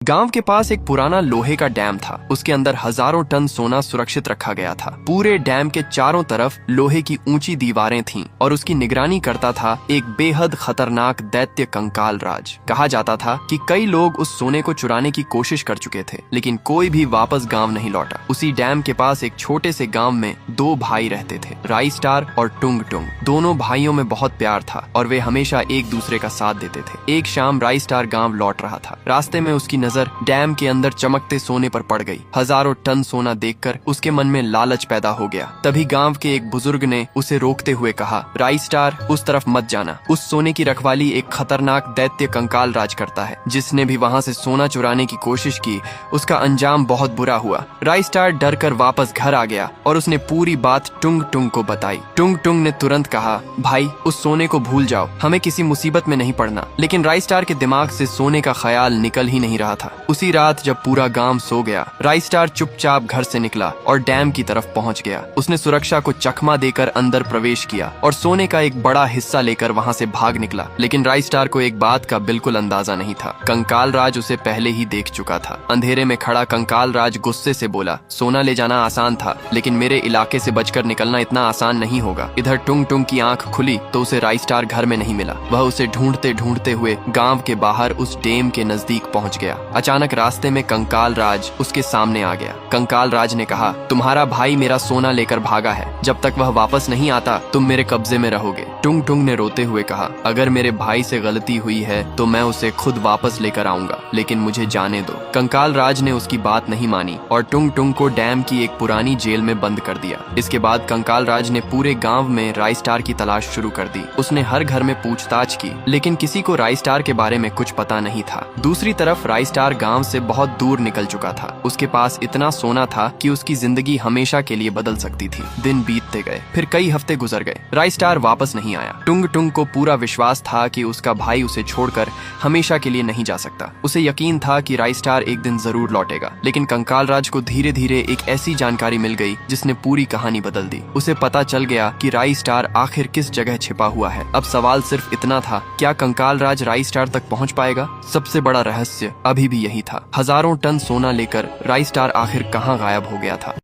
गांव के पास एक पुराना लोहे का डैम था। उसके अंदर हजारों टन सोना सुरक्षित रखा गया था। पूरे डैम के चारों तरफ लोहे की ऊंची दीवारें थीं और उसकी निगरानी करता था एक बेहद खतरनाक दैत्य कंकाल राज। कहा जाता था कि कई लोग उस सोने को चुराने की कोशिश कर चुके थे, लेकिन कोई भी वापस गांव नहीं लौटा। उसी डैम के पास एक छोटे से गांव में दो भाई रहते थे, राई स्टार और टुंग टुंग। दोनों भाइयों में बहुत प्यार था और वे हमेशा एक दूसरे का साथ देते थे। एक शाम राई स्टार गांव लौट रहा था। रास्ते में उसकी नजर डैम के अंदर चमकते सोने पर पड़ गई। हजारों टन सोना देखकर उसके मन में लालच पैदा हो गया। तभी गांव के एक बुजुर्ग ने उसे रोकते हुए कहा, राई स्टार, उस तरफ मत जाना। उस सोने की रखवाली एक खतरनाक दैत्य कंकाल राज करता है। जिसने भी वहां से सोना चुराने की कोशिश की, उसका अंजाम बहुत बुरा हुआ। राई स्टार डर कर वापस घर आ गया और उसने पूरी बात टुंग टुंग को बताई। टुंग टुंग ने तुरंत कहा, भाई, उस सोने को भूल जाओ, हमें किसी मुसीबत में नहीं पड़ना। लेकिन राई स्टार के दिमाग से सोने का ख्याल निकल ही नहीं रहा था। उसी रात जब पूरा गांव सो गया, राई स्टार चुपचाप घर से निकला और डैम की तरफ पहुंच गया। उसने सुरक्षा को चकमा देकर अंदर प्रवेश किया और सोने का एक बड़ा हिस्सा लेकर वहां से भाग निकला। लेकिन राई स्टार को एक बात का बिल्कुल अंदाजा नहीं था। कंकाल राज उसे पहले ही देख चुका था। अंधेरे में खड़ा कंकाल राज गुस्से से बोला, सोना ले जाना आसान था, लेकिन मेरे इलाके से बचकर निकलना इतना आसान नहीं होगा। इधर टुंग टुंग की आंख खुली तो उसे राई स्टार घर में नहीं मिला। वह उसे ढूंढते ढूंढते हुए गांव के बाहर उस डैम के नजदीक पहुंच गया। अचानक रास्ते में कंकाल राज उसके सामने आ गया। कंकाल राज ने कहा, तुम्हारा भाई मेरा सोना लेकर भागा है। जब तक वह वापस नहीं आता, तुम मेरे कब्जे में रहोगे। टुंग टुंग ने रोते हुए कहा, अगर मेरे भाई से गलती हुई है तो मैं उसे खुद वापस लेकर आऊंगा, लेकिन मुझे जाने दो। कंकाल राज ने उसकी बात नहीं मानी और टुंग टुंग को डैम की एक पुरानी जेल में बंद कर दिया। इसके बाद कंकाल राज ने पूरे गाँव में राई स्टार की तलाश शुरू कर दी। उसने हर घर में पूछताछ की, लेकिन किसी को राई स्टार के बारे में कुछ पता नहीं था। दूसरी तरफ राई स्टार गाँव से बहुत दूर निकल चुका था। उसके पास इतना सोना था कि उसकी जिंदगी हमेशा के लिए बदल सकती थी। दिन बीतते गए, फिर कई हफ्ते गुजर गए। राई स्टार वापस नहीं आया। टुंग टुंग को पूरा विश्वास था कि उसका भाई उसे छोड़कर हमेशा के लिए नहीं जा सकता। उसे यकीन था कि राई स्टार एक दिन जरूर लौटेगा। लेकिन कंकाल राज को धीरे धीरे एक ऐसी जानकारी मिल गई जिसने पूरी कहानी बदल दी। उसे पता चल गया कि राई स्टार आखिर किस जगह छिपा हुआ है। अब सवाल सिर्फ इतना था, क्या कंकाल राज राई स्टार तक पहुंच पाएगा? सबसे बड़ा रहस्य अभी भी यही था। हजारों टन सोना लेकर राई स्टार आखिर कहां गायब हो गया था।